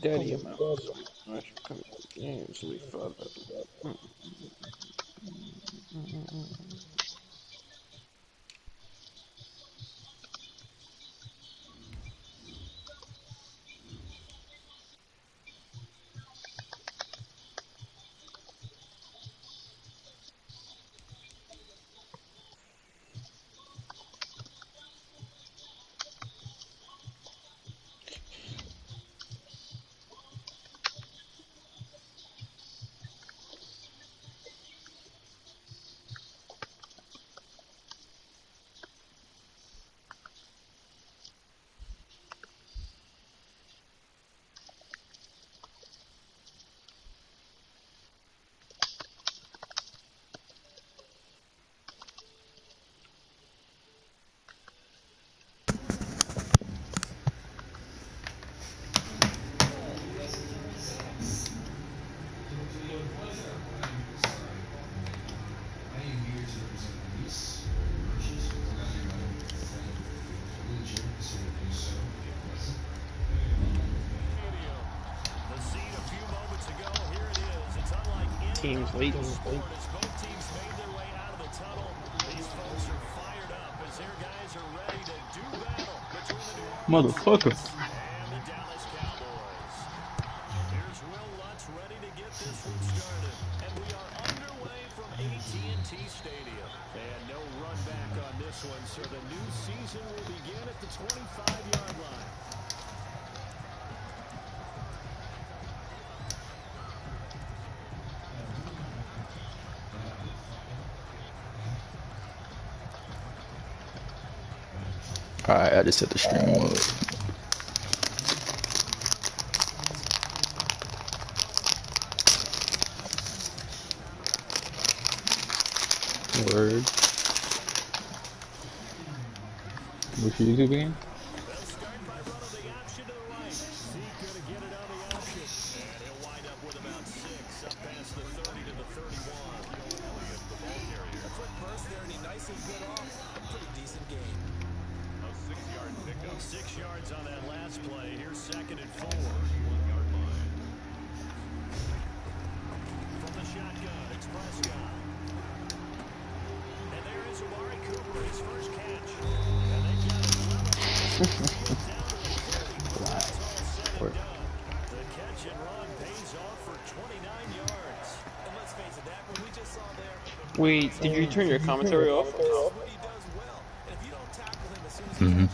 daddy amounts. I should come to the games we thought of. Teams late. Motherfucker. So the new season will begin at the 25-yard line. Alright, I just set the stream mode. Word. What's your YouTube again? Wait, did you turn your commentary off? Mm-hmm.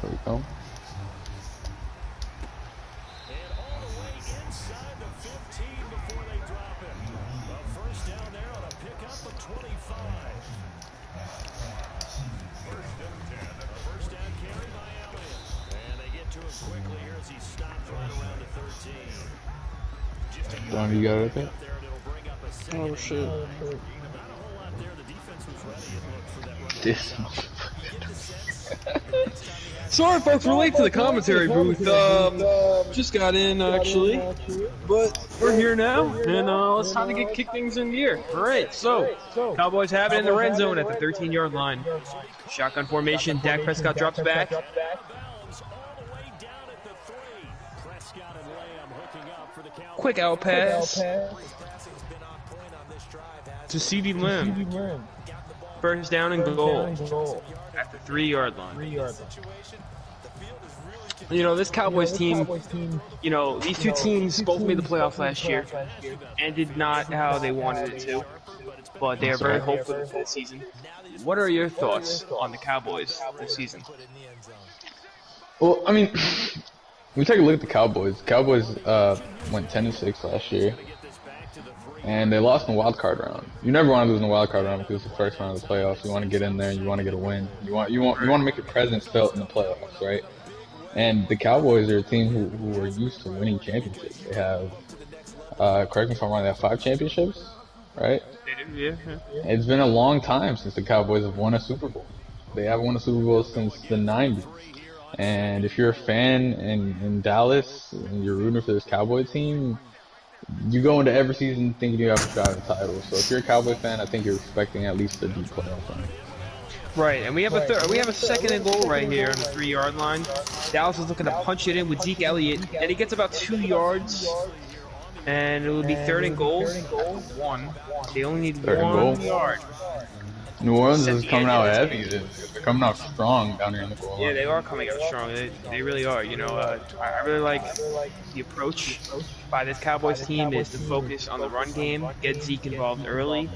There we go. Don, you got it okay? Oh shit. This. Sorry folks, we're late to the commentary booth. Just got in actually. But we're here now, and it's time to kick things in gear. Alright, so Cowboys have it in the red zone at the 13-yard line. Shotgun formation, Dak Prescott drops back. Quick out pass to CD Lamb. First down and goal at the 3-yard line. You know, this Cowboys team, you know, these two teams both made the playoffs last year and did not how they wanted it to, but they are very hopeful for this season. What are your thoughts on the Cowboys this season? Well, I mean, we take a look at the Cowboys. Cowboys went 10-6 last year, and they lost in the wild card round. You never want to lose in the wild card round because it's the first round of the playoffs. You want to get in there, and you want to get a win. You want to make your presence felt in the playoffs, right? And the Cowboys are a team who are used to winning championships. They have, correct me if I'm wrong, they have 5 championships, right? They do, yeah. It's been a long time since the Cowboys have won a Super Bowl. They haven't won a Super Bowl since the 90s. And if you're a fan in Dallas and you're rooting for this Cowboy team, you go into every season thinking you have a shot at the title. So if you're a Cowboy fan, I think you're expecting at least a deep playoff run. Right, and we have a second and goal right here on the 3-yard line. Dallas is looking to punch it in with Zeke Elliott, and he gets about 2 yards, and it will be 3rd and goal. 1. They only need 1 yard. New Orleans is coming out heavy. They're coming out strong down here in the goal line. Yeah, they are coming out strong. They really are. You know, I really like the approach by this Cowboys team is to focus on the run game, get Zeke involved early.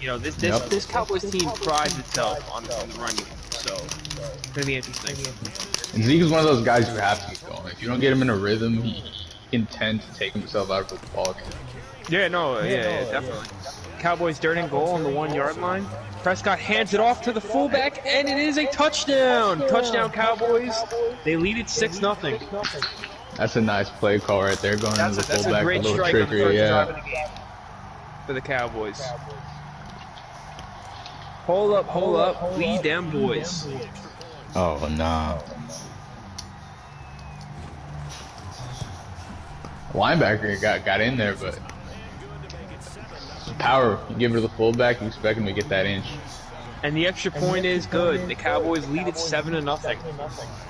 You know, this Cowboys team prides itself on the run game, so it's gonna be interesting. And Zeke is one of those guys who have to get going. If you don't get him in a rhythm, he can tend to take himself out of the ball game. Yeah, definitely. Cowboys 3rd and goal on the 1-yard line. Prescott hands it off to the fullback, and it is a touchdown! Touchdown, Cowboys. They lead it 6-0. That's a nice play call right there, going into the fullback. That's a great strike on the first drive of the game for the Cowboys. Hold up, lead them boys. Oh, nah. Linebacker got in there, but power. You give it to the fullback, you expect him to get that inch. And the extra point is good. The Cowboys lead it 7-0.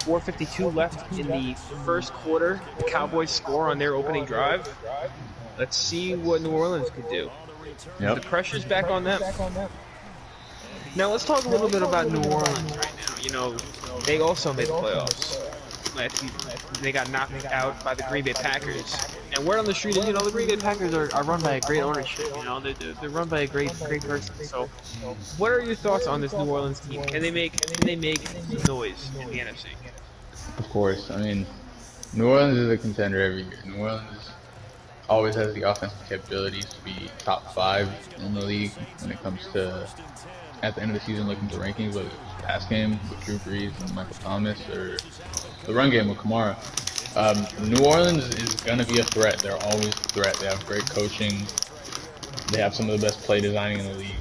4:52 left in the first quarter. The Cowboys score on their opening drive. Let's see what New Orleans could do. Yep. The pressure's back on them. Now let's talk a little bit about New Orleans right now. You know, they also made the playoffs last season. They got knocked out by the Green Bay Packers. And word on the street is, you know, the Green Bay Packers are run by a great ownership. You know, they're run by a great person. So, what are your thoughts on this New Orleans team? Can they make noise in the NFC? Of course. I mean, New Orleans is a contender every year. New Orleans always has the offensive capabilities to be top 5 in the league when it comes to, at the end of the season, looking at the rankings, whether it's pass game with Drew Brees and Michael Thomas, or the run game with Kamara. New Orleans is going to be a threat. They're always a threat. They have great coaching. They have some of the best play designing in the league.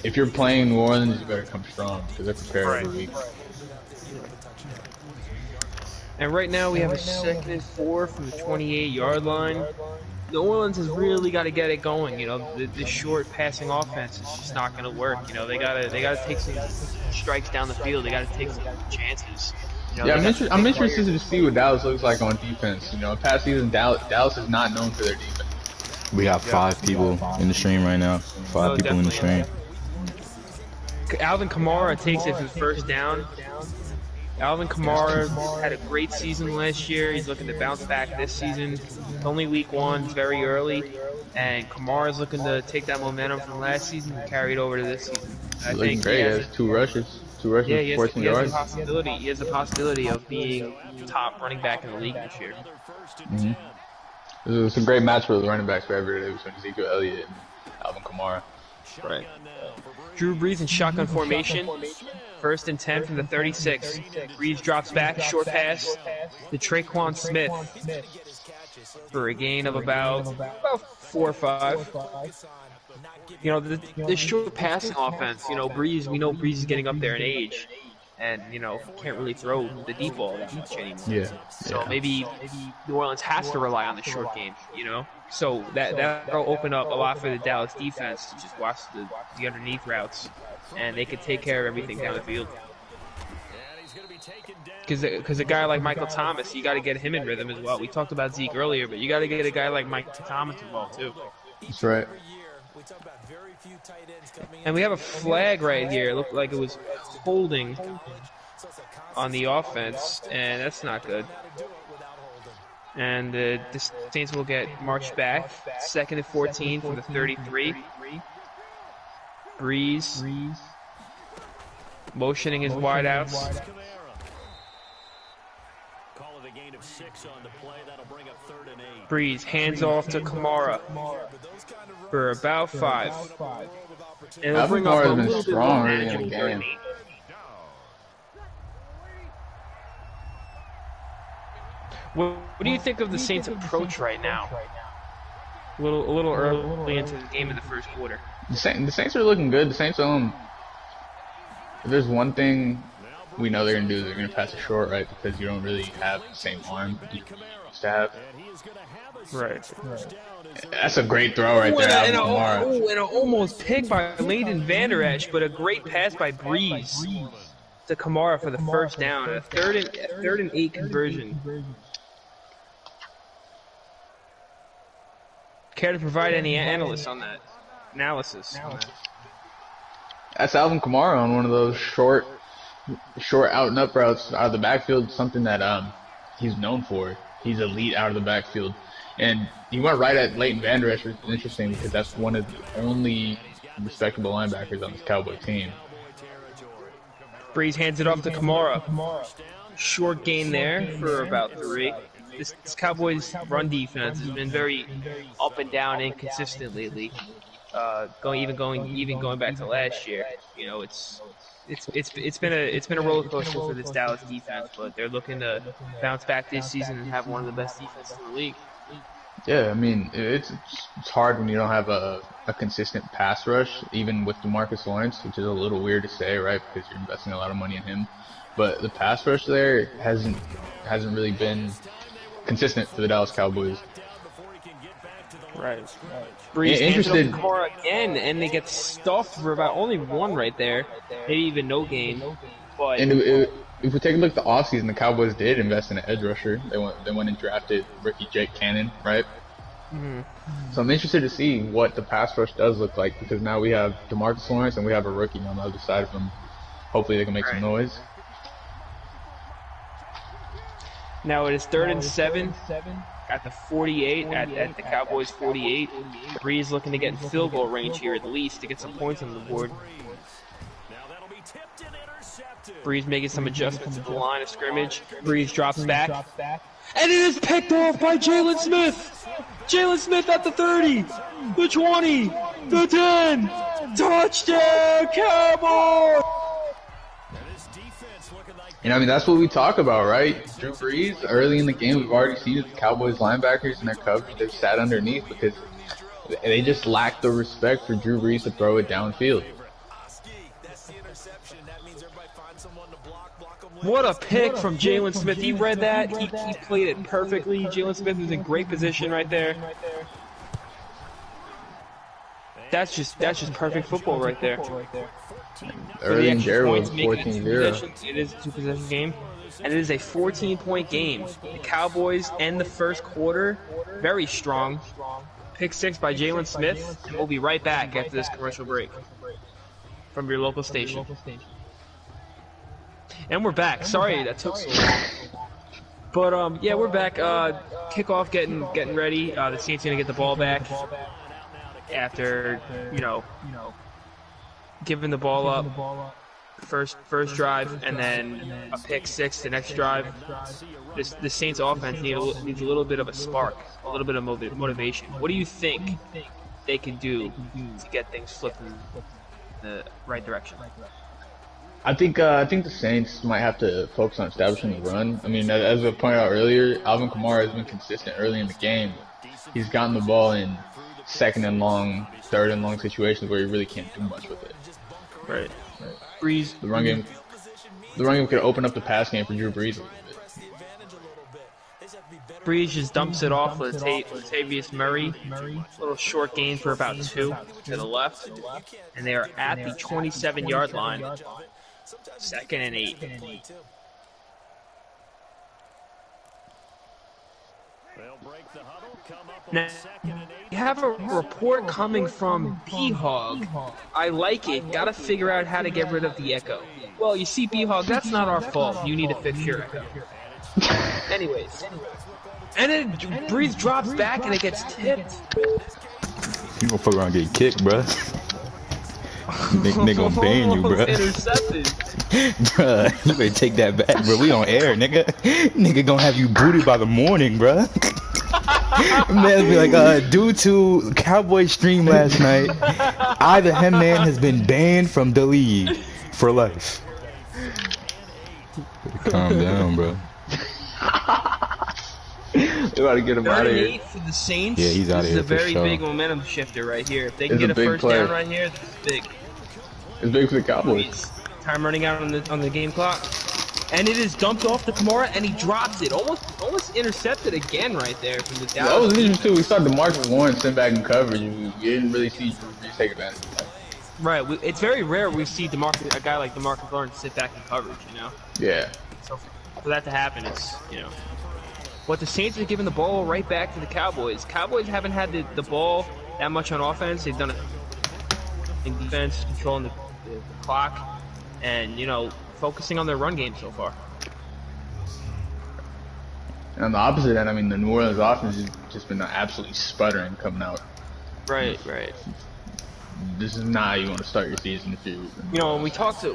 If you're playing New Orleans, you better come strong because they're prepared every week. And right now we have a 2nd and 4 from the 28-yard line. New Orleans has really got to get it going. You know, the short passing offense is just not going to work. You know, they gotta take some strikes down the field. They got to take some chances. You know, yeah, I'm interested to see what Dallas looks like on defense. You know, past season Dallas is not known for their defense. We got 5 people in the stream right now. 5 people in the stream. Alvin Kamara takes it for the first down. Alvin Kamara had a great season last year. He's looking to bounce back this season. It's only week 1, it's very early, and Kamara's looking to take that momentum from last season and carry it over to this season. I think great. He has 2 rushes. 2 rushes, yeah, 14 yards. He has the possibility of being top running back in the league this year. Mm-hmm. It's a great match for the running backs wherever it is between Ezekiel Elliott and Alvin Kamara. Right. Drew Brees in shotgun formation. 1st and 10 from the 36. Brees drops back, short pass to Traquan Smith for a gain of about 4 or 5. You know, the short passing offense, you know, we know Brees is getting up there in age, and, you know, can't really throw the deep ball that much anymore. Yeah. So maybe New Orleans has to rely on the short game, you know? So that'll open up a lot for the Dallas defense to just watch the underneath routes, and they could take care of everything down the field. Because a guy like Michael Thomas, you got to get him in rhythm as well. We talked about Zeke earlier, but you got to get a guy like Michael Thomas involved too. That's right. And we have a flag right here. It looked like it was holding on the offense, and that's not good. And the Saints will get marched back. 2nd and 14 from the 33. Brees motioning his wideouts. Breeze hands off to Kamara for about 5. And it'll bring up a Kamara's been little bit strong more early in the manageable game. 38. What do you think of the Saints' approach right now? A little early into the game in the first quarter. The Saints are looking good. The Saints, if there's one thing we know they're going to do, they're going to pass it short, right? Because you don't really have the same arm you used to have. Right. That's a great throw right there, Alvin Kamara. And an almost pick by Leighton Vander Esch, but a great pass by Breeze to Kamara for the first down. A third and 8 conversion. Care to provide any analysis on that? That's Alvin Kamara on one of those short out and up routes out of the backfield, something that he's known for. He's elite out of the backfield. And he went right at Leighton Vander Esch, which is interesting because that's one of the only respectable linebackers on this Cowboy team. Breeze hands it off to Kamara. Short gain there for about 3. This Cowboys' run defense has been very up and down, inconsistent lately. Going back to last year, you know, it's been a roller coaster for this Dallas defense, but they're looking to bounce back this season and have one of the best defenses in the league. Yeah, I mean, it's hard when you don't have a consistent pass rush, even with DeMarcus Lawrence, which is a little weird to say, right? Because you're investing a lot of money in him. But the pass rush there hasn't really been consistent for the Dallas Cowboys. Right. Breeze interested Kamara again, and they get stuffed for about only 1 right there, maybe even no gain. But if we take a look at the offseason, the Cowboys did invest in an edge rusher. They went and drafted rookie Jake Cannon, right? Mm-hmm. So I'm interested to see what the pass rush does look like because now we have DeMarcus Lawrence and we have a rookie on the other side of him. Hopefully they can make some noise. Now it is 3rd and 7 at the 48, at the Cowboys 48. Breeze looking to get in field goal range here at least to get some points on the board. Breeze making some adjustments at the line of scrimmage. Breeze drops back. And it is picked off by Jalen Smith. Jalen Smith at the 30, the 20, the 10. Touchdown, Cowboys! And I mean, that's what we talk about, right? Drew Brees, early in the game, we've already seen the Cowboys linebackers and their coverage, they've sat underneath because they just lack the respect for Drew Brees to throw it downfield. What a pick from Jalen Smith. He read that. He played it perfectly. Jalen Smith was in great position right there. That's just perfect football right there. Early in Jared was 14-0. It is a 2-possession game. And it is a 14-point game. The Cowboys end the first quarter very strong. Pick 6 by Jalen Smith. And we'll be right back after this commercial break from your local station. And we're back. Sorry that took so long. But yeah, we're back. Kickoff getting ready. The Saints gonna get the ball back after giving the ball up first drive, and then a pick 6 the next drive. The Saints offense needs a little bit of a spark, a little bit of motivation. What do you think they can do to get things flipped in the right direction? I think the Saints might have to focus on establishing the run. I mean, as I pointed out earlier, Alvin Kamara has been consistent early in the game. He's gotten the ball in 2nd and long, 3rd and long situations where he really can't do much with it. Right. Breeze. The run game could open up the pass game for Drew Brees a little bit. Breeze just dumps it off with Latavius Murray. Little short gain for about 2 to the left. And they are at the 27-yard line. 2nd and 8. Now, we have a report coming from B-Hog. I like it. Gotta figure out how to get rid of the echo. Well, you see, B-Hog, that's not our fault. You need to fix your echo. Anyways. And then Breeze drops back and it gets tipped. You gonna fuck around and get kicked, bruh. They gonna ban you, bro. Intercepted. Bruh, you better take that back, bro. We on air, nigga. Nigga gonna have you booted by the morning, bruh. Man be like, due to Cowboy stream last night, either him man has been banned from DaLeague for life. Calm down, bro. They gotta get him out of here. For the Saints. Yeah, he's out of This here is a very for sure. big momentum shifter right here. If they can It's a get a big first play. down right here, this is big. It's big for the Cowboys. Time running out on the game clock, and it is dumped off to Kamara, and he drops it. Almost intercepted again right there from the Dallas. That was interesting too. We saw DeMarcus Lawrence sent back in coverage. You didn't really see Drew Brees take advantage of that. Right. It's very rare we see a guy like DeMarcus Lawrence sit back in coverage. You know. Yeah. So for that to happen, it's But the Saints are giving the ball right back to the Cowboys. Cowboys haven't had the ball that much on offense. They've done it in defense, controlling the clock, and focusing on their run game so far. And on the opposite end, I mean, the New Orleans offense has just been absolutely sputtering coming out. Right. This is not how you want to start your season if you. When we talked to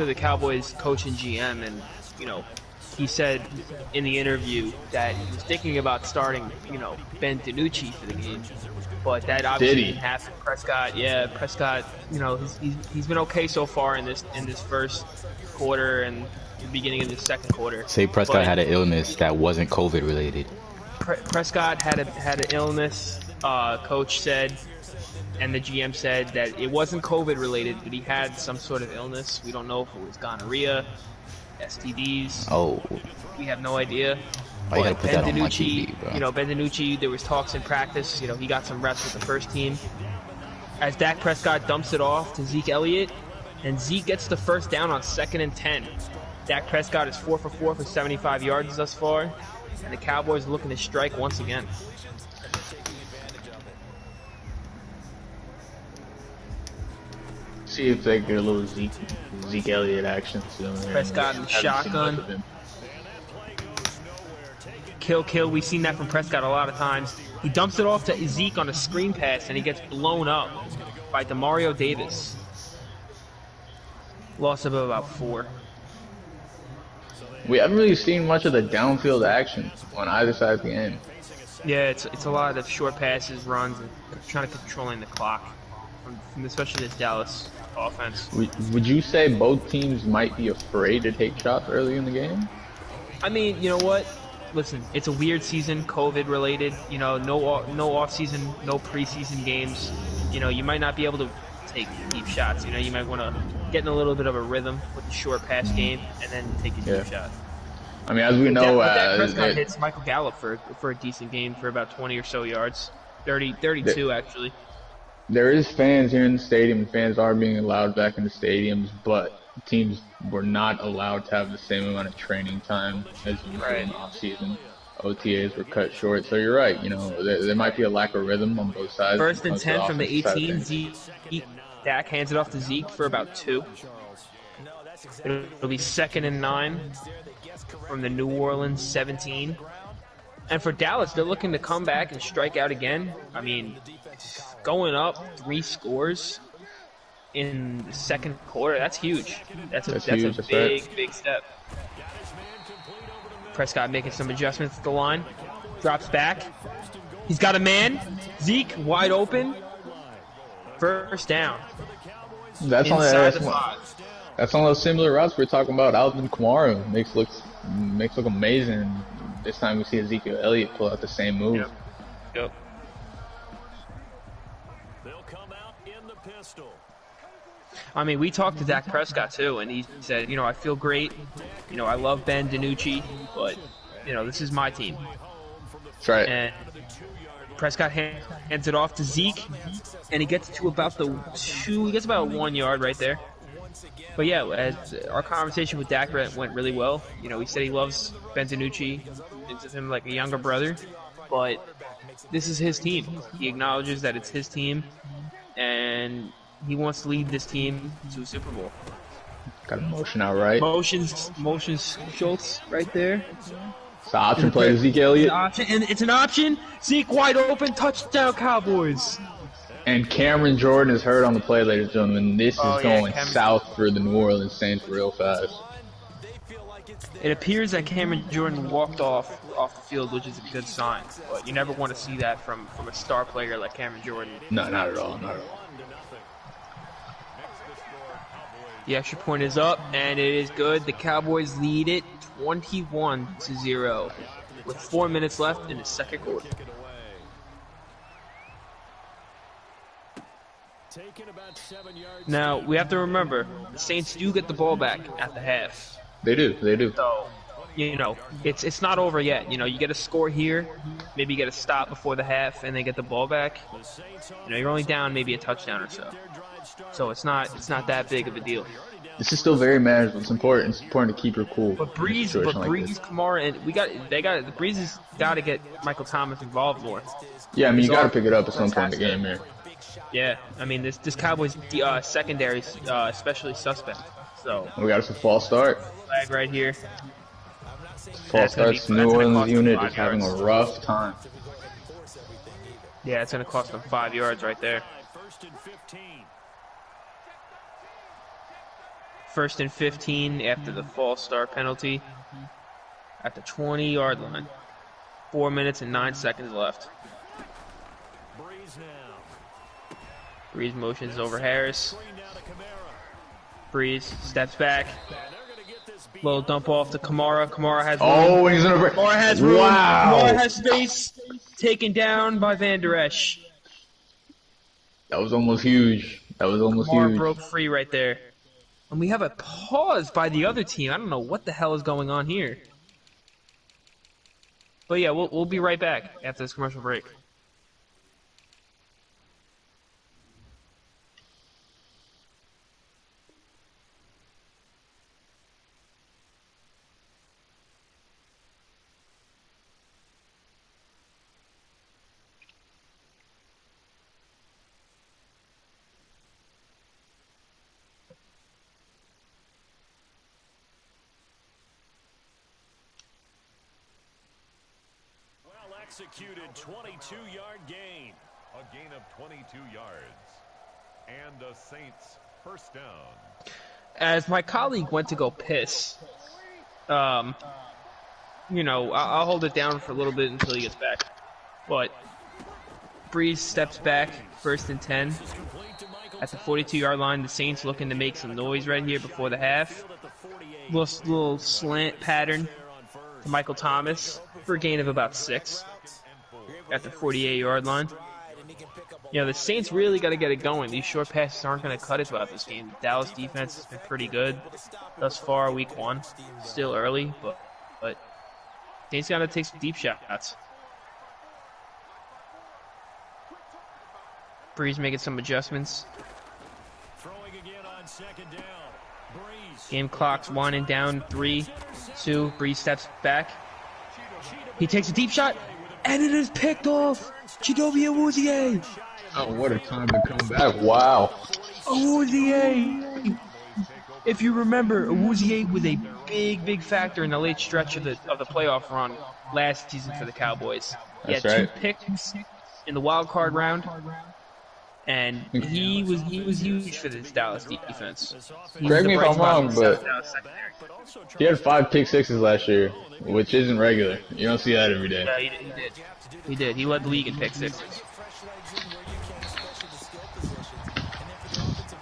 the Cowboys coach and GM, and he said in the interview that he was thinking about starting Ben DiNucci for the game, but that obviously didn't happen. Prescott, he's been okay so far in this first quarter and the beginning of the second quarter. Say Prescott had an illness that wasn't COVID related. Prescott had an illness. Coach said, and the GM said that it wasn't COVID related, but he had some sort of illness. We don't know if it was gonorrhea, STDs. Oh. We have no idea. I gotta put that on my TV, bro. Ben DiNucci, there was talks in practice. He got some reps with the first team. As Dak Prescott dumps it off to Zeke Elliott, and Zeke gets the first down on 2nd and 10. Dak Prescott is 4 for 4 for 75 yards thus far, and the Cowboys are looking to strike once again. See if they get a little Zeke Elliott action soon. Prescott in the shotgun. Kill. We've seen that from Prescott a lot of times. He dumps it off to Zeke on a screen pass, and he gets blown up by Demario Davis. Loss of about 4. We haven't really seen much of the downfield action on either side of the end. Yeah, it's a lot of short passes, runs, and trying to controlling the clock, from especially this Dallas offense. Would you say both teams might be afraid to take shots early in the game? I mean, you know what? Listen, it's a weird season, COVID related. No off season, no preseason games. You might not be able to take deep shots. You might want to get in a little bit of a rhythm with the short pass game and then take a deep shot. I mean, as we know, Dak Prescott hits Michael Gallup for a decent game for about 20 or so yards, 32 actually. There is fans here in the stadium. Fans are being allowed back in the stadiums, but teams were not allowed to have the same amount of training time as usual in the off-season. OTAs were cut short, so you're right. There might be a lack of rhythm on both sides. 1st and 10 from the 18. Dak hands it off to Zeke for about 2. It'll be 2nd and 9 from the New Orleans 17. And for Dallas, they're looking to come back and strike out again. I mean, going up 3 scores in the second quarter, that's huge. That's a big step. Prescott making some adjustments at the line. Drops back. He's got a man. Zeke wide open. First down. That's one of those similar routes we're talking about. Alvin Kamara makes look amazing. This time we see Ezekiel Elliott pull out the same move. Yep. I mean, we talked to Dak Prescott too, and he said, I feel great. I love Ben DiNucci, but this is my team. That's right. And Prescott hands it off to Zeke, and he gets to about he gets about 1 yard right there. But yeah, as our conversation with Dak went really well. He said he loves Ben DiNucci, thinks of him like a younger brother, but this is his team. He acknowledges that it's his team, and he wants to lead this team to a Super Bowl. Got a motion out right. Motions Schultz right there. It's an option play to Zeke Elliott. It's an option. Zeke wide open, touchdown Cowboys. And Cameron Jordan is hurt on the play, ladies and gentlemen. This is going Cameron south for the New Orleans Saints real fast. It appears that Cameron Jordan walked off the field, which is a good sign. But you never want to see that from a star player like Cameron Jordan. No, not at all. Not at all. The extra point is up, and it is good. The Cowboys lead it 21-0 with 4 minutes left in the second quarter. Now, we have to remember, the Saints do get the ball back at the half. They do. They do. So, you know, it's not over yet. You know, you get a score here, maybe you get a stop before the half, and they get the ball back. You know, you're only down maybe a touchdown or so. So it's not that big of a deal. This is still very manageable. It's important. It's important to keep your cool. But Breeze, Kamara, and Breeze has got to get Michael Thomas involved more. Yeah, I mean, you got to pick it up at some point in the game here. Yeah, I mean, this Cowboys secondary is especially suspect. So we got us a false start. Flag right here. False starts. New Orleans unit is having a rough time. Yeah, it's going to cost them 5 yards right there. First and 15 after the false start penalty at the 20-yard line. 4 minutes and 9 seconds left. Breeze motions over Harris. Breeze steps back. Little dump off to Kamara. Kamara has room. Oh, he's in a break. Kamara has room. Wow. Kamara has space. Taken down by Van Der Esch. That was almost huge. That was almost Kamara huge. broke free right there. And we have a pause by the other team. I don't know what the hell is going on here. But yeah, we'll be right back after this commercial break. Executed 22-yard gain. A gain of 22 yards. And the Saints first down. As my colleague went to go piss, you know, I'll hold it down for a little bit until he gets back. But Breeze steps back, first and 10. At the 42-yard line, the Saints looking to make some noise right here before the half. Little slant pattern to Michael Thomas for a gain of about 6 at the 48-yard line. You know, the Saints really got to get it going. These short passes aren't going to cut it throughout this game. The Dallas defense has been pretty good thus far, week 1. Still early, but Saints got to take some deep shots. Breeze making some adjustments. Game clock's winding down. 3, 2. Breeze steps back. He takes a deep shot, and it is picked off. Chidobe Awuzie. Oh, what a time to come back. Wow. Awuzie. If you remember, Awuzie was a big factor in the late stretch of the playoff run last season for the Cowboys. He had 2 picks in the wild card round, and he was huge for this Dallas defense. Correct me if I'm wrong, but he had 5 pick sixes last year, which isn't regular. You don't see that every day. Yeah, he did. He led the league in pick sixes.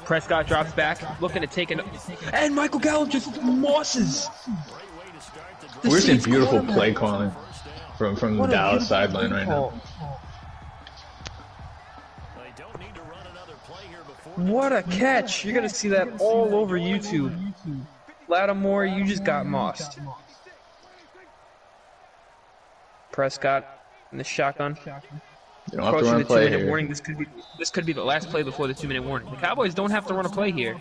Prescott drops back, looking to take and Michael Gallup just mosses. We're seeing beautiful play calling from the Dallas sideline right now. What a catch! You're gonna see that all over YouTube. Lattimore, you just got mossed. Prescott in the shotgun. You don't have to run a play here. Warning. This could be the last play before the 2-minute warning. The Cowboys don't have to run a play here,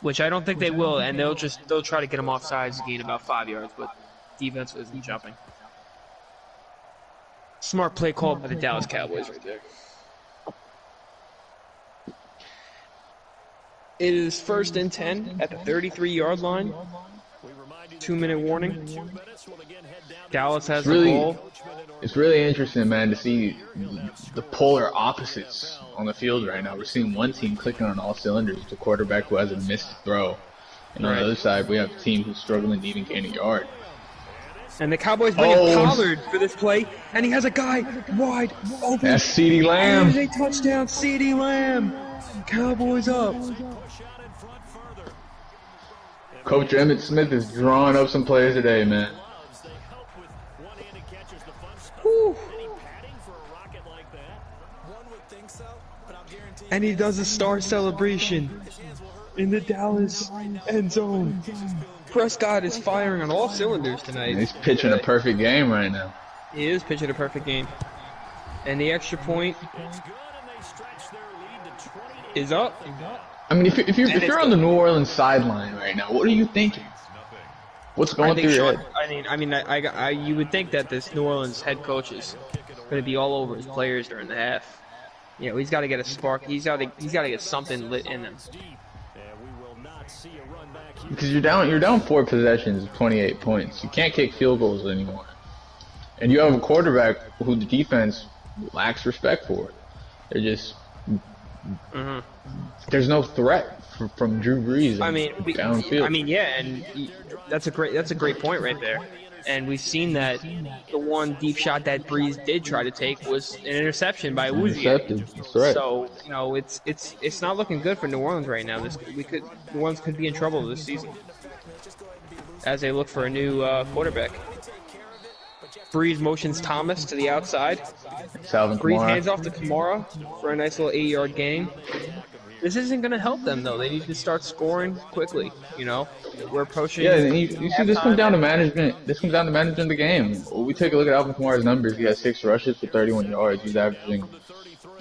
which I don't think they will, and they'll try to get them off sides, gain about 5 yards, but defense isn't jumping. Smart play called by the Dallas Cowboys right there. It is first and 10 at the 33-yard line. 2-minute warning. Dallas has the ball. It's really interesting, man, to see the polar opposites on the field right now. We're seeing one team clicking on all cylinders, the quarterback who has a missed throw. And on the other side, we have a team who's struggling to even gain a yard. And the Cowboys bring in Pollard for this play, and he has a guy wide open. That's CeeDee Lamb. And a touchdown, CeeDee Lamb. Cowboys up. Coach Emmett Smith is drawing up some plays today, man. Whew. And he does a star celebration in the Dallas end zone. Prescott is firing on all cylinders tonight. He's pitching a perfect game right now. He is pitching a perfect game. And the extra point is up. I mean, if you're on the New Orleans sideline right now, what are you thinking? What's going through your head? You would think that this New Orleans head coach is going to be all over his players during the half. You know, he's got to get a spark. He's got to get something lit in them. Because you're down 4 possessions, 28 points. You can't kick field goals anymore. And you have a quarterback who the defense lacks respect for. They're just there's no threat from Drew Brees. Downfield. Yeah, and that's a great point right there. And we've seen that the one deep shot that Brees did try to take was an interception by Uzi. That's right. So it's not looking good for New Orleans right now. New Orleans could be in trouble this season as they look for a new quarterback. Brees motions Thomas to the outside. Brees hands off to Kamara for a nice little 8-yard gain. This isn't going to help them, though. They need to start scoring quickly, you know? We're approaching... Yeah, and you see, this comes down to management. This comes down to managing the game. When we take a look at Alvin Kamara's numbers, he has 6 rushes for 31 yards. He's averaging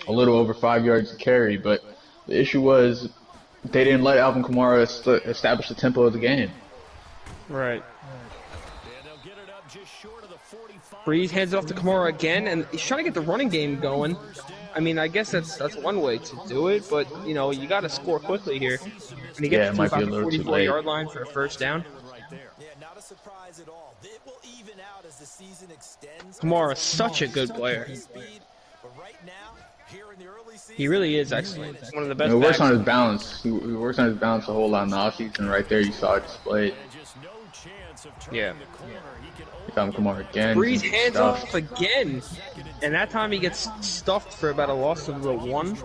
a little over 5 yards to carry, but the issue was they didn't let Alvin Kamara establish the tempo of the game. Right. Brees hands off to Kamara again, and he's trying to get the running game going. I mean, I guess that's one way to do it, but you know, you got to score quickly here. And he gets to about the 44-yard line for a first down. Kamara, such a good player. He really is excellent. He's one of the best. He works on his balance. He works on his balance a whole lot in the offseason. Right there, you saw it displayed. Yeah. Kamara again. Brees hands off again, and that time he gets stuffed for about a loss of about 1.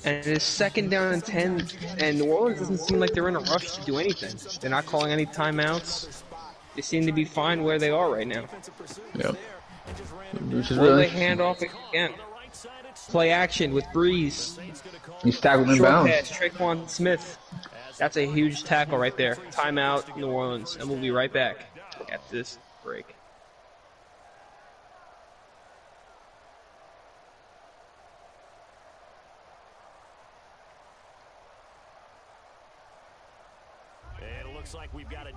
And it's 2nd down and 10, and New Orleans doesn't seem like they're in a rush to do anything. They're not calling any timeouts. They seem to be fine where they are right now. Yep. Which is Will they hand off again? Play action with Brees. He's tackled in bounds. Short pass, Traquan Smith. That's a huge tackle right there. Timeout, New Orleans, and we'll be right back after this break.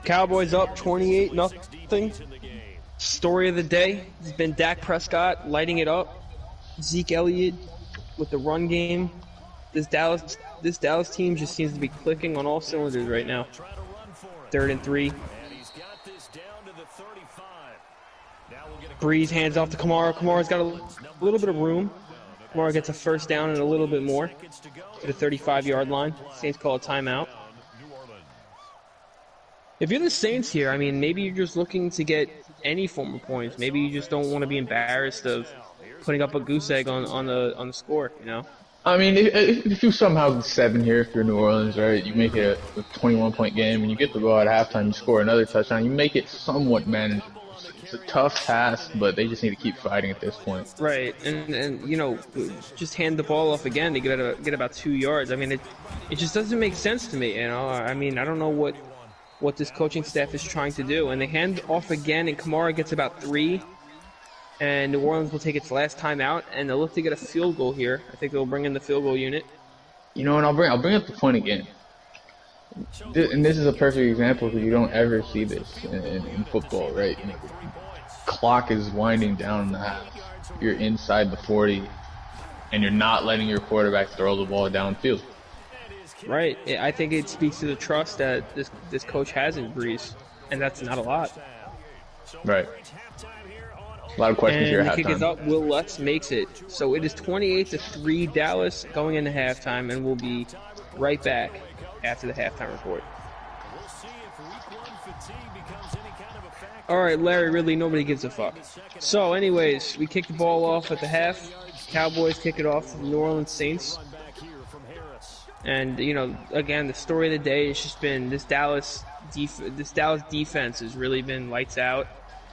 Cowboys up 28-0. Story of the day has been Dak Prescott lighting it up. Zeke Elliott with the run game. This Dallas team just seems to be clicking on all cylinders right now. 3rd and 3. Brees hands off to Kamara. Kamara's got a little bit of room. Kamara gets a first down and a little bit more to the 35-yard line. Saints call a timeout. If you're the Saints here, I mean, maybe you're just looking to get any form of points. Maybe you just don't want to be embarrassed of putting up a goose egg on the score, you know? I mean, if you somehow get 7 here, if you're New Orleans, right, you make it a 21-point game, and you get the ball at halftime, you score another touchdown, you make it somewhat manageable. It's a tough task, but they just need to keep fighting at this point. Right, and you know, just hand the ball off again to get about 2 yards. I mean, it just doesn't make sense to me, you know? I mean, I don't know what this coaching staff is trying to do. And they hand off again, and Kamara gets about 3. And New Orleans will take its last time out, and they'll look to get a field goal here. I think they'll bring in the field goal unit. You know, and I'll bring up the point again. And this is a perfect example because you don't ever see this in football, right? Clock is winding down in the half. You're inside the 40, and you're not letting your quarterback throw the ball downfield. Right. I think it speaks to the trust that this coach has in Brees, and that's not a lot. Right. A lot of questions here And the at kick is halftime. up. Will Lutz makes it. So it is 28-3 Dallas going into halftime, and we'll be right back after the halftime report. All right, Larry Ridley, nobody gives a fuck. So anyways, we kick the ball off at the half. Cowboys kick it off to the New Orleans Saints. And, you know, again, the story of the day has just been this Dallas defense has really been lights out.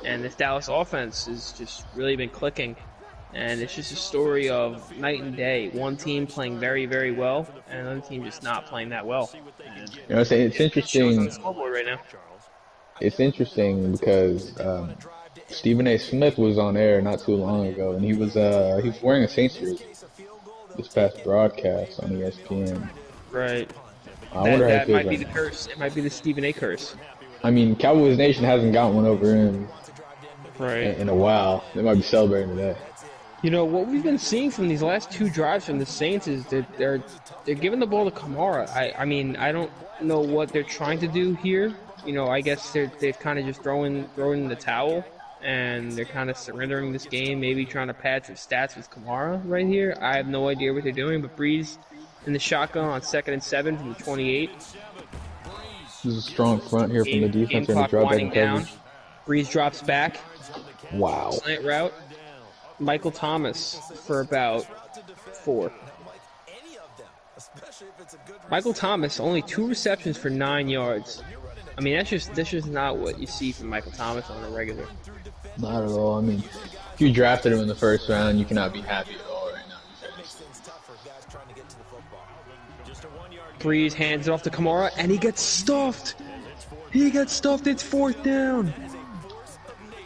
And this Dallas offense has just really been clicking. And it's just a story of night and day. One team playing very, very well, and another team just not playing that well. And You know, it's it shows on the interesting. scoreboard right now. It's interesting because Stephen A. Smith was on air not too long ago, and he was wearing a Saints jersey this past broadcast on ESPN. Right. I wonder how he That feels might be right the now. curse. It might be the Stephen A. curse. I mean, Cowboys Nation hasn't gotten one over him Right. in a while. They might be celebrating today. You know what we've been seeing from these last two drives from the Saints is that they're giving the ball to Kamara. I mean I don't know what they're trying to do here. You know, I guess they've kind of just thrown in the towel, and they're kind of surrendering this game. Maybe trying to pad some stats with Kamara right here. I have no idea what they're doing. But Breeze in the shotgun on 2nd and 7 from the 28. This is a strong front here from the Game defense. They're in the clock drop back winding and down. coverage. Breeze drops back. Wow. Slant route. Michael Thomas for about 4. Michael Thomas only 2 receptions for 9 yards. I mean, that's just not what you see from Michael Thomas on a regular. Not at all. I mean, if you drafted him in the first round, you cannot be happy at all right now. Breeze hands it off to Kamara, and he gets stuffed. He gets stuffed. It's 4th down.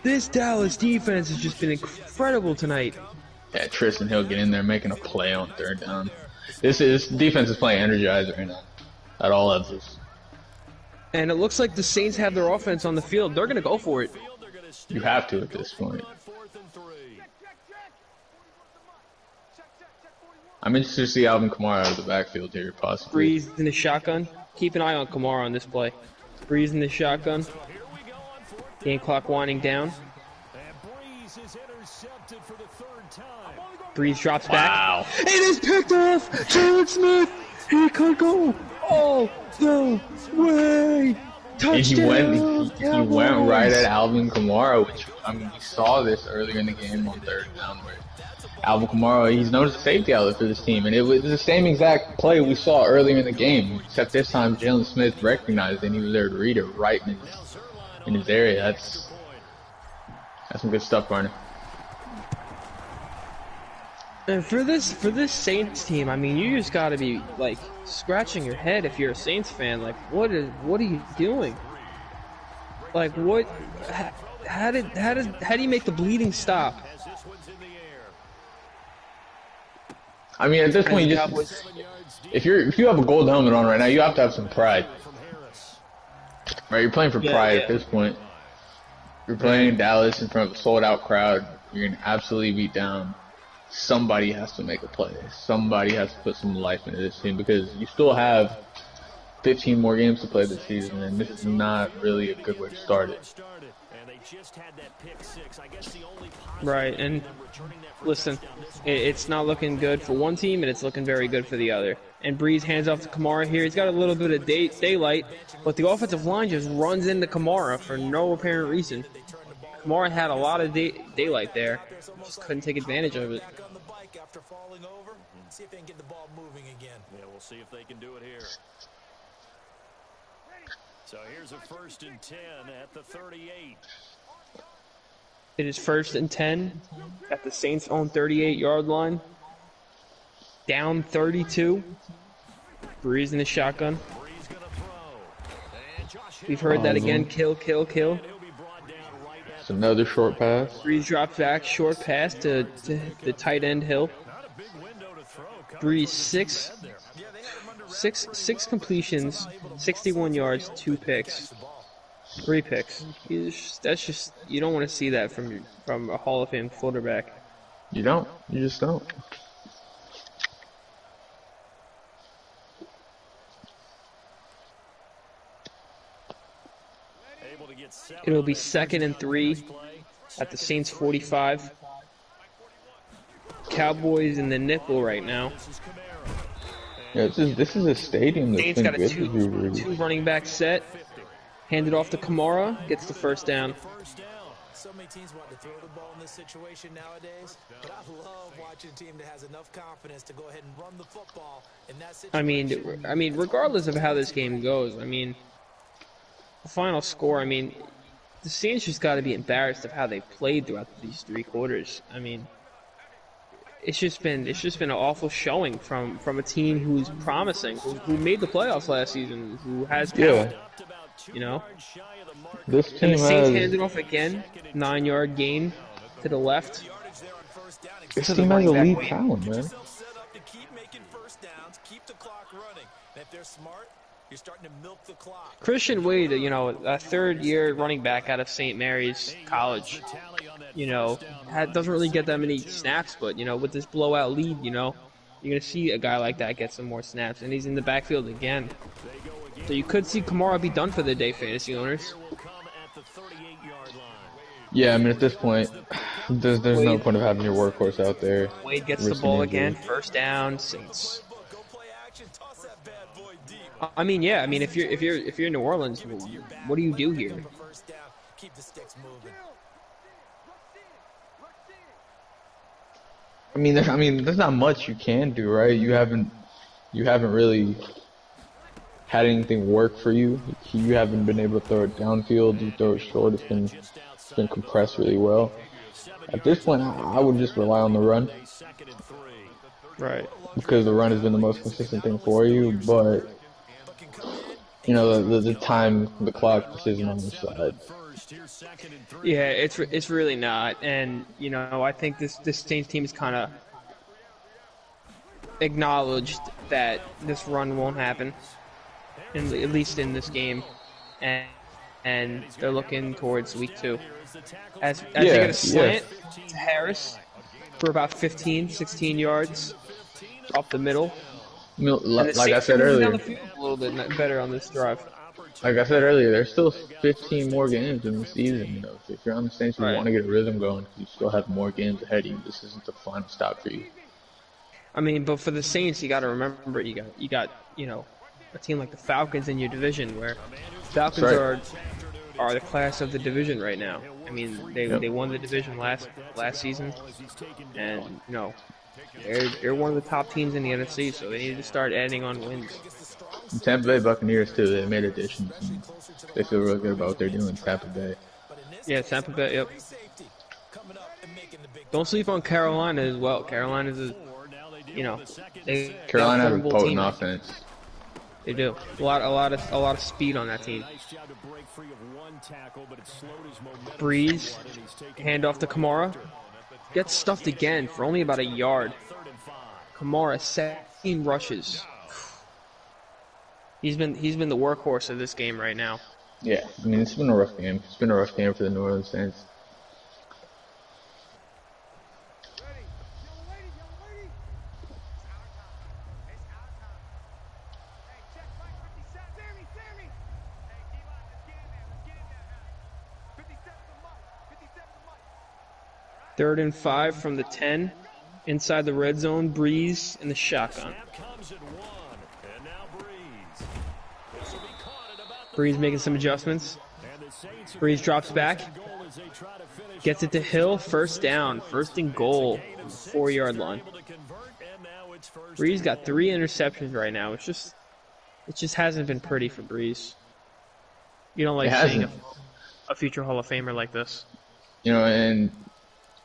This Dallas defense has just been incredible tonight. Yeah, Tristan Hill get in there making a play on 3rd down. This defense is playing energized right now at all levels. And it looks like the Saints have their offense on the field. They're going to go for it. You have to at this point. I'm interested to see Alvin Kamara out of the backfield here, possibly. Breeze in the shotgun. Keep an eye on Kamara on this play. Breeze in the shotgun. Game clock winding down. Breeze drops back. Wow. It is picked off! Jalen Smith! He could go all the way! And he Touchdown! went right at Alvin Kamara, which, I mean, we saw this earlier in the game on 3rd down where Alvin Kamara, he's known as a safety outlet for this team, and it was the same exact play we saw earlier in the game, except this time Jalen Smith recognized it and he was there to read it right in his area. That's some good stuff, Barney. And for this Saints team, I mean, you just got to be like scratching your head if you're a Saints fan. Like, what are you doing? Like, what? How do you make the bleeding stop? I mean, at this point, you just if you have a gold helmet on right now, you have to have some pride. Right, you're playing for pride at this point. You're playing in Dallas in front of a sold-out crowd. You're gonna absolutely beat down. Somebody has to make a play. Somebody has to put some life into this team because you still have 15 more games to play this season, and this is not really a good way to start it. Right, and listen, it's not looking good for one team, and it's looking very good for the other. And Breeze hands off to Kamara here. He's got a little bit of daylight, but the offensive line just runs into Kamara for no apparent reason. Kamara had a lot of daylight there, just couldn't take advantage of it. Yeah, we'll see if they can do it here. So here's a 1st and 10 at the 38. It is 1st and 10 at the Saints' own 38-yard line. Down 32. Breeze in the shotgun. We've heard that again. Kill, kill, kill. It's another short pass. Breeze drops back. Short pass to the tight end Hill. Breeze six completions, 61 yards, 2 picks. 3 picks. That's just you don't want to see that from a Hall of Fame quarterback. You don't. You just don't. It'll be 2nd and 3 At the Saints 45. Cowboys in the nickel right now. Yeah, this is a stadium that's Saints been got a good to Drew Brees. two running back set. Handed off to Kamara, gets the first down. So many teams want to throw the ball in this situation nowadays, but I love watching a team that has enough confidence to go ahead and run the football in that situation. I mean, regardless of how this game goes, I mean, the final score, I mean, the Saints just got to be embarrassed of how they played throughout these 3 quarters. I mean, it's just been an awful showing from a team who's promising, who made the playoffs last season, who has talent. You know, This team and the Saints has handed off again, 9-yard gain to the left. this to team the has running back elite wing. talent, man. Set up to keep making first downs, keep the clock running. And if they're smart, you're starting to milk the clock. Christian Wade, you know, a 3rd-year running back out of St. Mary's College, you know, doesn't really get that many snaps, but, you know, with this blowout lead, you know, you're going to see a guy like that get some more snaps, and he's in the backfield again. So you could see Kamara be done for the day, fantasy owners. Yeah, I mean, at this point, there's no point of having your workhorse out there. Wade gets the risking ball injury. again, first down, Saints. I mean, yeah. I mean, if you're New Orleans, what do you do here? Keep the sticks moving. I mean, there's not much you can do, right? You haven't really had anything work for you. You haven't been able to throw it downfield. You throw it short. It's been compressed really well. At this point, I would just rely on the run. Right. Because the run has been the most consistent thing for you, but you know the time, the clock decision on the side. Yeah, it's really not, and you know I think this Saints team is kind of acknowledged that this run won't happen, at least in this game, and they're looking towards week 2. As they get a slant to Harris for about 15, 16 yards up the middle. Like I said Down earlier, the field a little bit better on this drive. like I said earlier, there's still 15 more games in the season. You know, if you're on the Saints, you want to get a rhythm going. You still have more games ahead of you. This isn't the final stop for you. I mean, but for the Saints, you got to remember you got you know a team like the Falcons in your division, where Falcons are the class of the division right now. I mean, they won the division last season, and you know they're one of the top teams in the NFC, so they need to start adding on wins. And Tampa Bay Buccaneers too. They made additions. And they feel really good about what they're doing in Tampa Bay. Yeah, Tampa Bay. Yep. Don't sleep on Carolina as well. Carolina's Carolina has a potent offense. They do. A lot of speed on that team. Breeze, handoff to Kamara, gets stuffed again for only about a yard. Kamara 17 rushes. He's been the workhorse of this game right now. Yeah, I mean it's been a rough game. It's been a rough game for the New Orleans Saints. Third and 5 from the 10. Inside the red zone, Breeze in the shotgun. Breeze making some adjustments. Breeze drops back. Gets it to Hill. First down. First and goal. 4-yard line. Breeze got 3 interceptions right now. It just hasn't been pretty for Breeze. You don't like seeing a future Hall of Famer like this. You know, and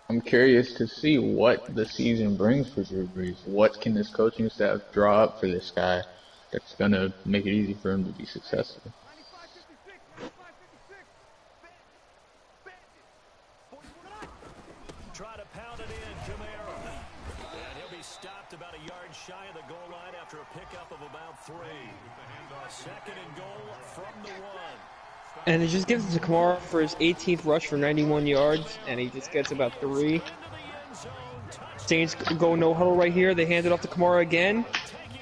I'm curious to see what the season brings for Drew Brees. What can this coaching staff draw up for this guy that's going to make it easy for him to be successful? Try to pound it in, Kamara. And he'll be stopped about a yard shy of the goal line after a pickup of about 3. Second and goal from the 1. And it just gives it to Kamara for his 18th rush for 91 yards, and he just gets about 3. Saints go no huddle right here. They hand it off to Kamara again,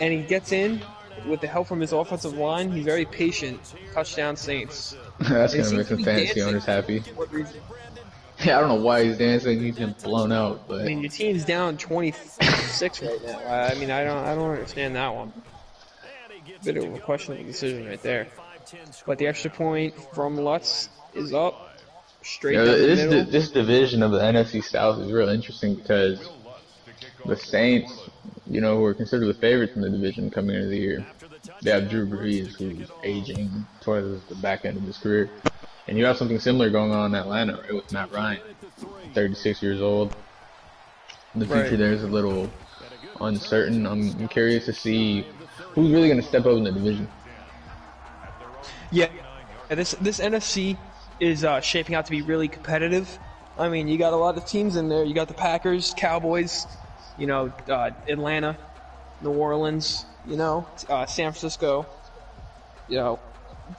and he gets in with the help from his offensive line. He's very patient. Touchdown, Saints. That's going to make some fantasy owners happy. Yeah, I don't know why he's dancing. He's been blown out, I but mean, your team's down 26 right now. I mean, I don't understand that one. Bit of a questionable decision right there. But the extra point from Lutz is up, straight down the middle. this division of the NFC South is real interesting because the Saints, you know, who are considered the favorites in the division coming into the year, they have Drew Brees, who's aging towards the back end of his career. And you have something similar going on in Atlanta, right, with Matt Ryan, 36 years old. The future there is a little uncertain. I'm curious to see who's really going to step up in the division. Yeah, this NFC is shaping out to be really competitive. I mean, you got a lot of teams in there. You got the Packers, Cowboys, you know, Atlanta, New Orleans, you know, San Francisco, you know,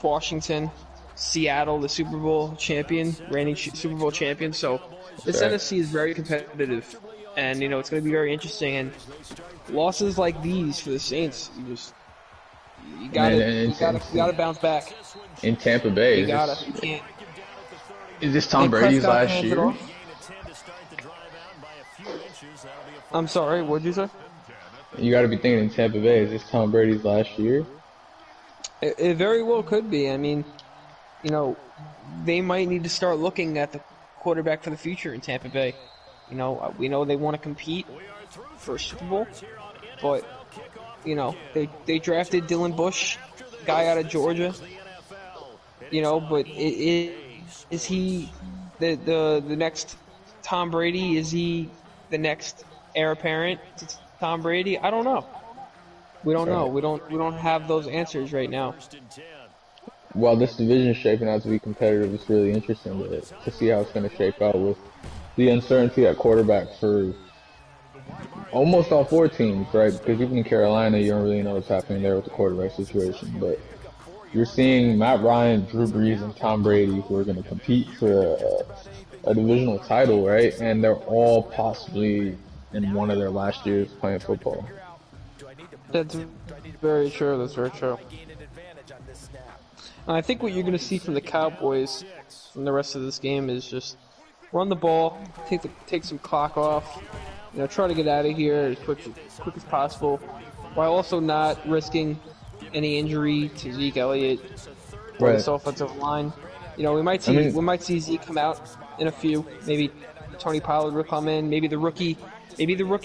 Washington, Seattle, the Super Bowl champion, reigning Super Bowl champion. So this NFC is very competitive, and you know it's going to be very interesting. And losses like these for the Saints, you gotta bounce back. In Tampa Bay, is this Tom Brady's last year? I'm sorry, what'd you say? You got to be thinking in Tampa Bay, is this Tom Brady's last year? It very well could be. I mean, you know, they might need to start looking at the quarterback for the future in Tampa Bay. You know, we know they want to compete for a Super Bowl, but you know, they drafted Dylan Bush, guy out of Georgia. You know, but is he the next Tom Brady? Is he the next heir apparent to Tom Brady? I don't know. We don't know. We don't have those answers right now. Well, this division is shaping out to be competitive. It's really interesting to see how it's going to shape out with the uncertainty at quarterback for almost all four teams, right? Because even in Carolina, you don't really know what's happening there with the quarterback situation. But you're seeing Matt Ryan, Drew Brees, and Tom Brady who are going to compete for a divisional title, right? And they're all possibly in one of their last years playing football. That's very true. That's very true. And I think what you're going to see from the Cowboys from the rest of this game is just run the ball, take some clock off, you know, try to get out of here as quick as possible, while also not risking any injury to Zeke Elliott or this offensive line. You know, we might see Zeke come out in a few. Maybe Tony Pollard will come in. Maybe the rookie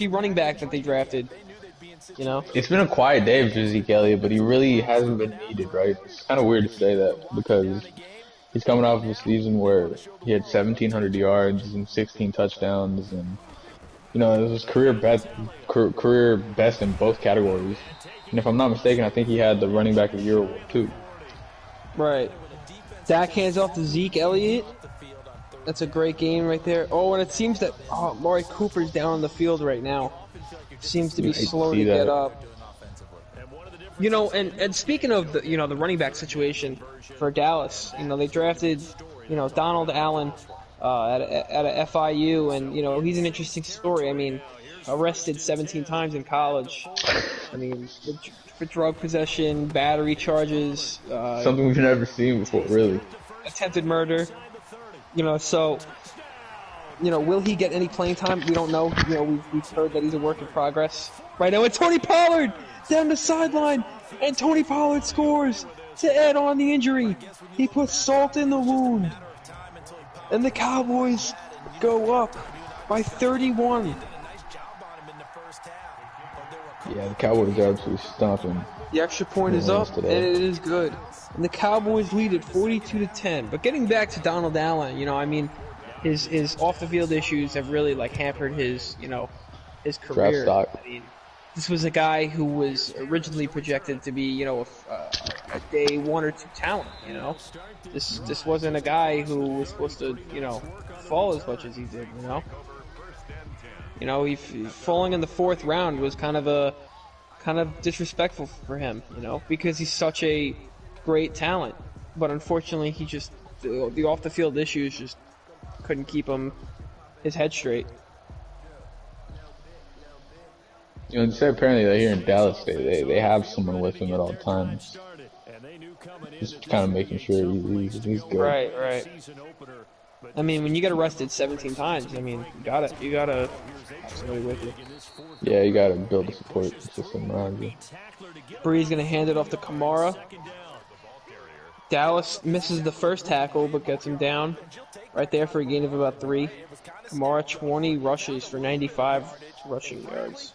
running back that they drafted. You know, it's been a quiet day for Zeke Elliott, but he really hasn't been needed, right? It's kind of weird to say that because he's coming off of a season where he had 1,700 yards and 16 touchdowns, and you know, it was his career best in both categories. And if I'm not mistaken, I think he had the running back of the year award too. Right. Dak hands off to Zeke Elliott. That's a great game right there. Oh, and it seems that Amari Cooper's down on the field right now. Seems to be slow to get up. You know, and speaking of the running back situation for Dallas, you know, they drafted, you know, Donald Allen at a FIU, and you know, he's an interesting story. I mean, arrested 17 times in college. I mean, for drug possession, battery charges. Something we've never seen before, really. Attempted murder. You know, so. You know, will he get any playing time? We don't know. You know, we've heard that he's a work in progress right now. And Tony Pollard down the sideline, and Tony Pollard scores to add on the injury. He puts salt in the wound, and the Cowboys go up by 31. Yeah, the Cowboys are absolutely stomping. The extra point is up, and it is good. And the Cowboys lead at 42-10. But getting back to Donald Allen, you know, I mean. His off the field issues have really like hampered his his career. Draft stock. I mean, this was a guy who was originally projected to be, you know, a day 1 or 2 talent. You know, this wasn't a guy who was supposed to, you know, fall as much as he did. You know, he falling in the 4th round was kind of disrespectful for him. You know, because he's such a great talent, but unfortunately he just the off the field issues just couldn't keep his head straight. You know, they say apparently that here in Dallas, they have someone with him at all times. Just kind of making sure he's good. Right. I mean, when you get arrested 17 times, I mean, you gotta have somebody with you. Yeah, you gotta build a support system around you. Bree's gonna hand it off to Kamara. Dallas misses the first tackle, but gets him down right there for a gain of about 3. Kamara 20 rushes for 95 rushing yards.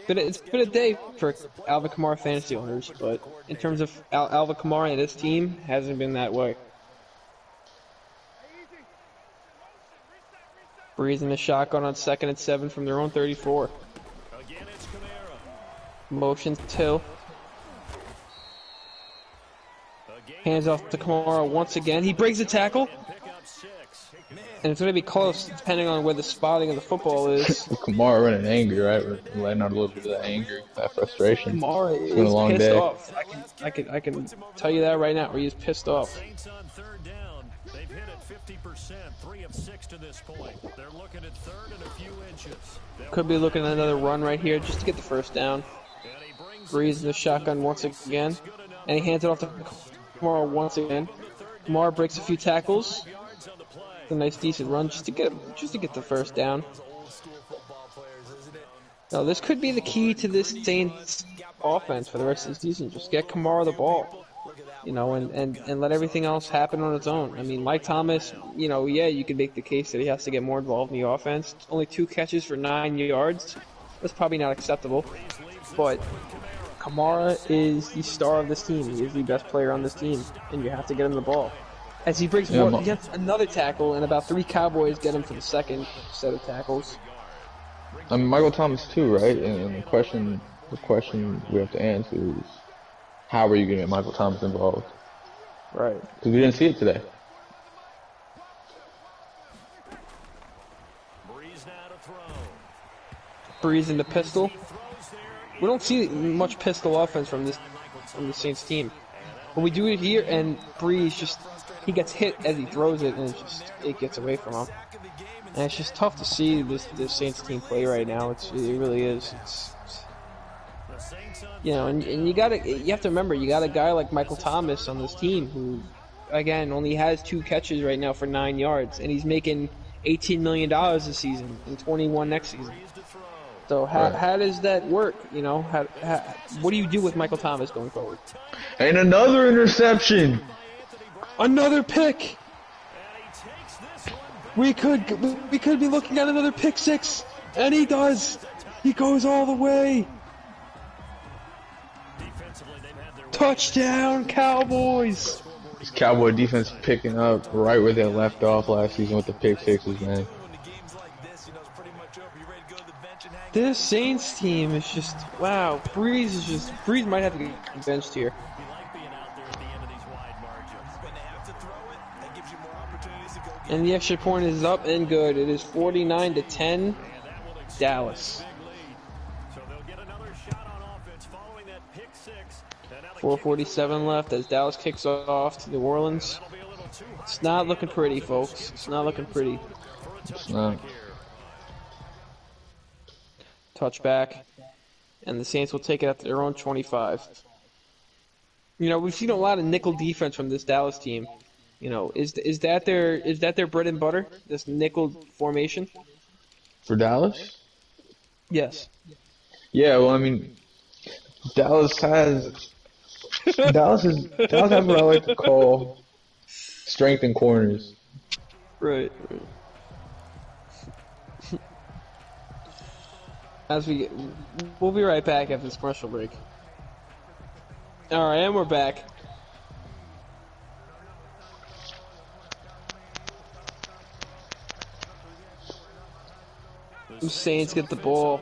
But it's been a day for Alvin Kamara fantasy owners, but in terms of Alvin Kamara and his team, hasn't been that way. Breeze in the shotgun on 2nd and 7 from their own 34. Motions Till. Hands off to Kamara once again. He breaks a tackle. And it's going to be close, depending on where the spotting of the football is. Kamara running angry, right? We're letting out a little bit of that anger, that frustration. Kamara it's been a long pissed day. off. I can tell you that right now. He's pissed off. They've hit it 50%, 3 of 6 to this point. They're looking at 3rd and a few inches. Could be looking at another run right here just to get the first down. Breeze in the shotgun once again, and he hands it off to Kamara once again. Kamara breaks a few tackles. A nice decent run just to get the first down. Now this could be the key to this Saints offense for the rest of the season. Just get Kamara the ball, you know, and let everything else happen on its own. I mean, Mike Thomas, you know, yeah, you could make the case that he has to get more involved in the offense. Only 2 catches for 9 yards. That's probably not acceptable, but Kamara is the star of this team. He is the best player on this team, and you have to get him the ball. As he breaks he gets another tackle, and about 3 Cowboys get him for the second set of tackles. I mean, Michael Thomas too, right? And the question we have to answer is, how are you going to get Michael Thomas involved? Right. Because we didn't see it today. Breeze in the pistol. We don't see much pistol offense from the Saints team. But we do it here, and Breeze he gets hit as he throws it, and it gets away from him. And it's just tough to see this Saints team play right now. It really is. You know, and you have to remember, you got a guy like Michael Thomas on this team who, again, only has 2 catches right now for 9 yards, and he's making $18 million this season and 21 next season. So how does that work? You know, what do you do with Michael Thomas going forward? And another interception. Another pick. We could be looking at another pick 6, and he does. He goes all the way. Touchdown, Cowboys. This Cowboy defense picking up right where they left off last season with the pick 6s, man. This Saints team is just, wow. Breeze might have to get benched here. And the extra point is up and good. It is 49-10, Dallas. 4:47 left as Dallas kicks off to New Orleans. It's not looking pretty, folks. It's not looking pretty. It's not. Touchback, and the Saints will take it at their own 25. You know, we've seen a lot of nickel defense from this Dallas team. You know, is that their bread and butter? This nickel formation for Dallas? Yes. Yeah, well, I mean, Dallas has what I like to call strength in corners. Right. We'll be right back after this commercial break. All right, and we're back. The Saints get the ball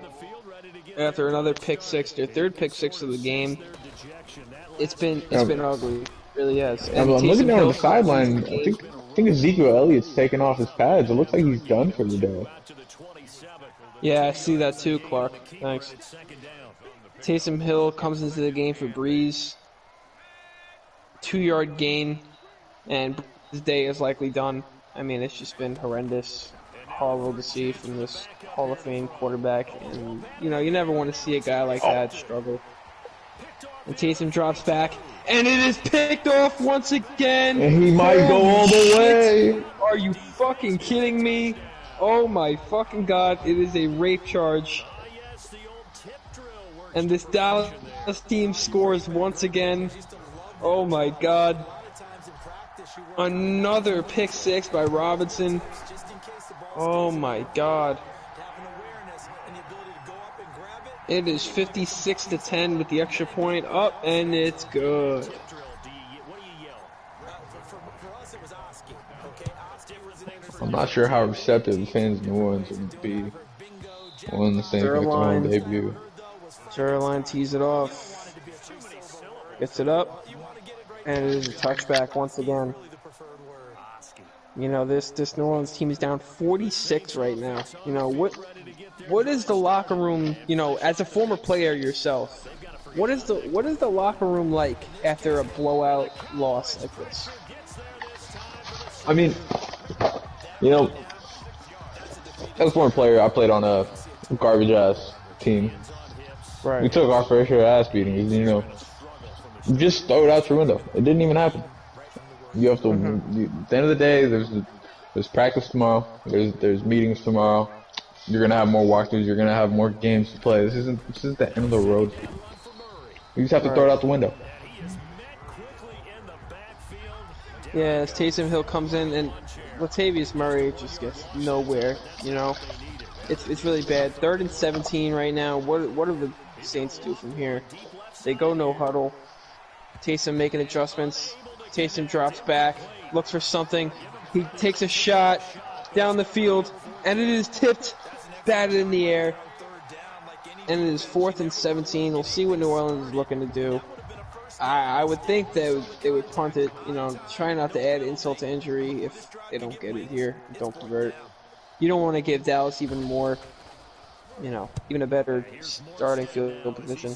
after another pick 6, their 3rd pick 6 of the game. It's been ugly, it really has. Yeah, I'm looking down the sideline. I think Ezekiel Elliott's taking off his pads. It looks like he's done for the day. Yeah, I see that too, Clark. Thanks. Taysom Hill comes into the game for Breeze. 2-yard gain, and his day is likely done. I mean, it's just been horrendous. Horrible to see from this Hall of Fame quarterback. And, you know, you never want to see a guy like that struggle. And Taysom drops back, and it is picked off once again. And he might go all the way. Are you fucking kidding me? Oh my fucking god, it is a rape charge. And this Dallas team scores once again. Oh my god. Another pick six by Robinson. Oh my god. It is 56-10 with the extra point up, and it's good. I'm not sure how receptive the fans in New Orleans would be when the Saints make their own debut. Zerline tees it off. Gets it up. And it is a touchback once again. You know, this New Orleans team is down 46 right now. You know, what is the locker room, you know, as a former player yourself, what is the locker room like after a blowout loss like this? I mean, you know, as a former player, I played on a garbage ass team. Right. We took our fair share of ass beatings, you know. Just throw it out your window. It didn't even happen. You have to. At the end of the day, there's practice tomorrow. There's meetings tomorrow. You're gonna have more walkthroughs. You're gonna have more games to play. This isn't the end of the road. You just have to throw it out the window. Yeah, as Taysom Hill comes in and Latavius Murray just gets nowhere. You know, it's really bad. 3rd and 17 right now. What do the Saints do from here? They go no huddle. Taysom making adjustments. Taysom drops back, looks for something. He takes a shot down the field, and it is tipped, batted in the air. And it is 4th and 17. We'll see what New Orleans is looking to do. I would think they would punt it, you know, try not to add insult to injury if they don't get it here, don't convert. You don't want to give Dallas even more, you know, even a better starting field position.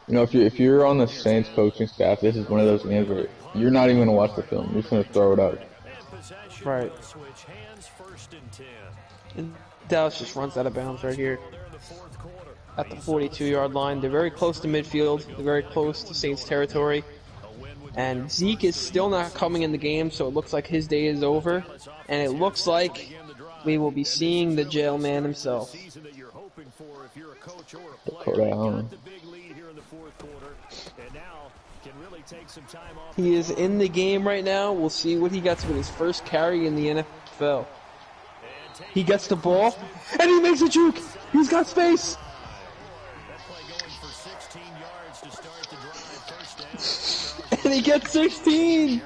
You know, if you're on the Saints coaching staff, this is one of those games where you're not even gonna watch the film. You're just gonna throw it out. Right. And Dallas just runs out of bounds right here at the 42-yard line. They're very close to midfield. They're very close to Saints territory. And Zeke is still not coming in the game, so it looks like his day is over. And it looks like we will be seeing the jail man himself. He is in the game right now. We'll see what he gets with his first carry in the NFL. He gets the ball, and he makes a juke. He's got space. And he gets 16.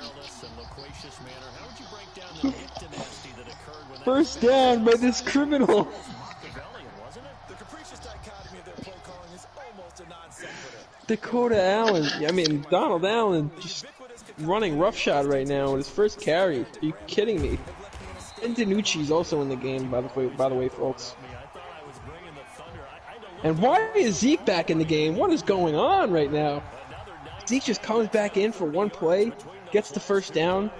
First down by this criminal. Dakota Allen, I mean Donald Allen, just running roughshod right now with his first carry. Are you kidding me? And DiNucci's also in the game, by the way, folks. And why is Zeke back in the game? What is going on right now? Zeke just comes back in for one play, gets the first down.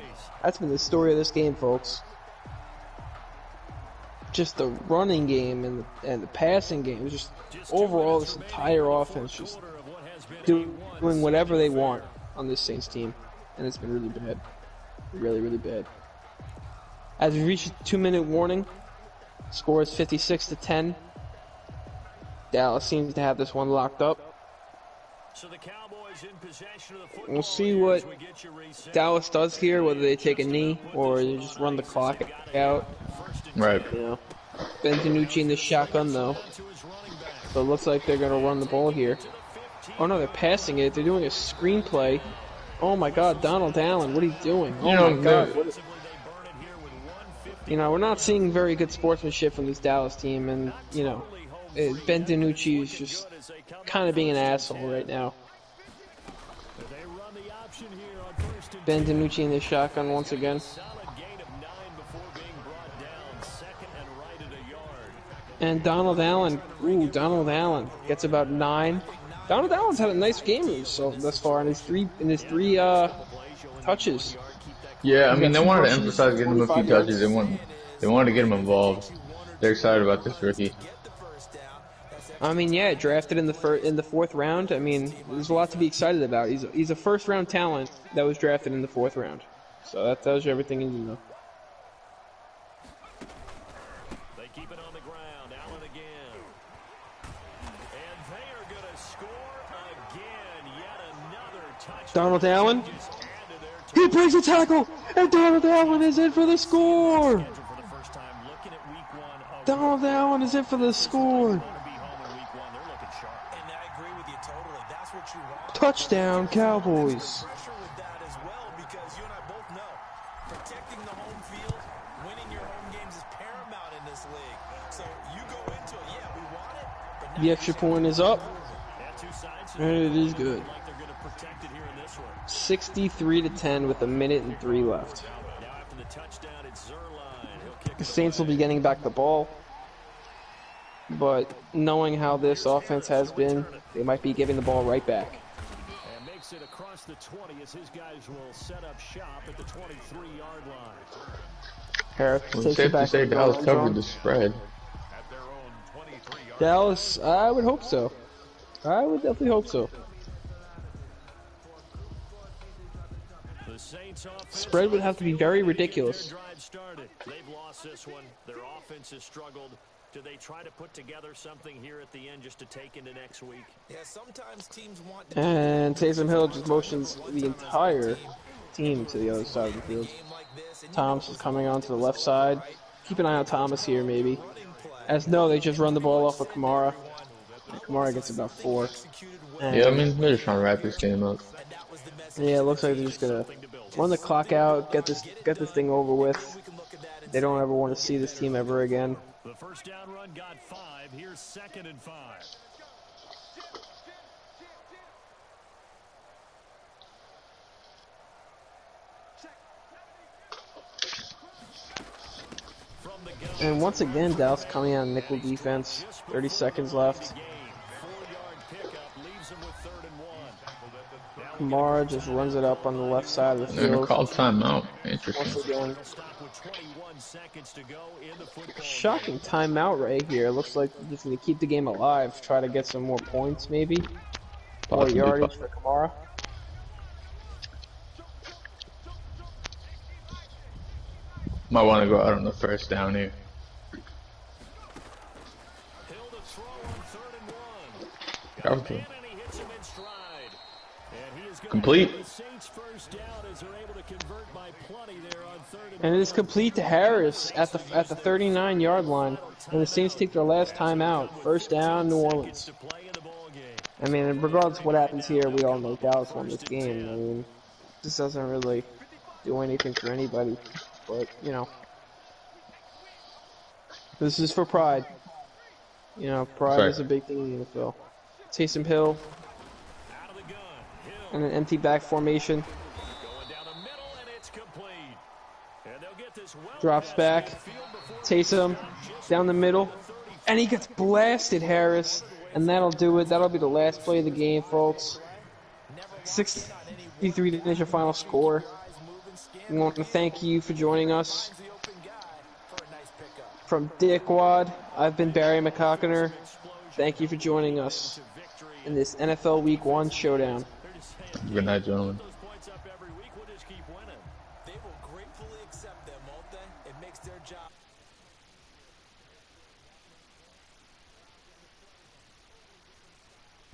That's been the story of this game, folks. Just the running game and the passing game, just overall this entire offense just doing whatever they want on this Saints team, and it's been really bad, really bad. As we reach a 2-minute warning, score is 56-10. Dallas seems to have this one locked up. So the Cowboys in possession of the football. We'll see what Dallas does here, whether they take a knee or they just run the clock out. Right. You know, Ben DiNucci in the shotgun though, so it looks like they're gonna run the ball here. Oh no, they're passing it. They're doing a screenplay. Oh my God, Donald Allen, what are you doing? Oh my God. You know, we're not seeing very good sportsmanship from this Dallas team, and you know, Ben DiNucci is just kind of being an asshole right now. Ben DiNucci in the shotgun once again. And Donald Allen, Donald Allen gets about 9. Donald Allen's had a nice game thus far in his three touches. Yeah, I mean they wanted to emphasize getting him a few touches. They wanted to get him involved. They're excited about this rookie. I mean, yeah, drafted in the 4th round. I mean, there's a lot to be excited about. He's a 1st-round talent that was drafted in the 4th round. So that tells you everything you need to know. Donald Allen. He breaks a tackle, and Donald Allen is in for the score. Donald Allen is in for the score. Touchdown, Cowboys. The extra point is up, and it is good. 63-10 with 1:03 left. The Saints will be getting back the ball, but knowing how this offense has been, they might be giving the ball right back. And makes it across the 20 as his guys will set up shop at the 23-yard line. Well, it's safe to say Dallas covered the spread. Dallas, I would hope so. I would definitely hope so. Spread would have to be very ridiculous. They've lost this one. Their offense has struggled. Do they try to put together something here at the end just to take into next week? Yeah, sometimes teams want to. And Taysom Hill just motions the entire team to the other side of the field. Thomas is coming onto the left side. Keep an eye on Thomas here, maybe. As no, they just run the ball off of Kamara. And Kamara gets about 4. And yeah, I mean, they're just trying to wrap this game up. Yeah, it looks like they're just gonna run the clock out, get this thing over with. They don't ever want to see this team ever again. The first down run got 5. Here's 2nd and 5. And once again, Dallas coming out nickel defense. 30 seconds left. Kamara just runs it up on the left side of the field. They're gonna call timeout. Interesting. Shocking timeout right here. Looks like they're just gonna keep the game alive. Try to get some more points, maybe. More yardage for Kamara. Might want to go out on the first down here. Okay. Complete. And it is complete to Harris at the 39-yard line. And the Saints take their last time out. First down, New Orleans. I mean, regardless of what happens here, we all know Dallas won this game. I mean, this doesn't really do anything for anybody. But, you know, this is for pride. You know, pride is a big thing in the NFL. Taysom Hill. And an empty back formation. Drops back. Taysom down the middle. And he gets blasted, Harris. And that'll do it. That'll be the last play of the game, folks. 63 to finish your final score. We want to thank you for joining us. From Dickwad, I've been Barry McCockiner. Thank you for joining us in this NFL Week 1 showdown. Good night, gentlemen.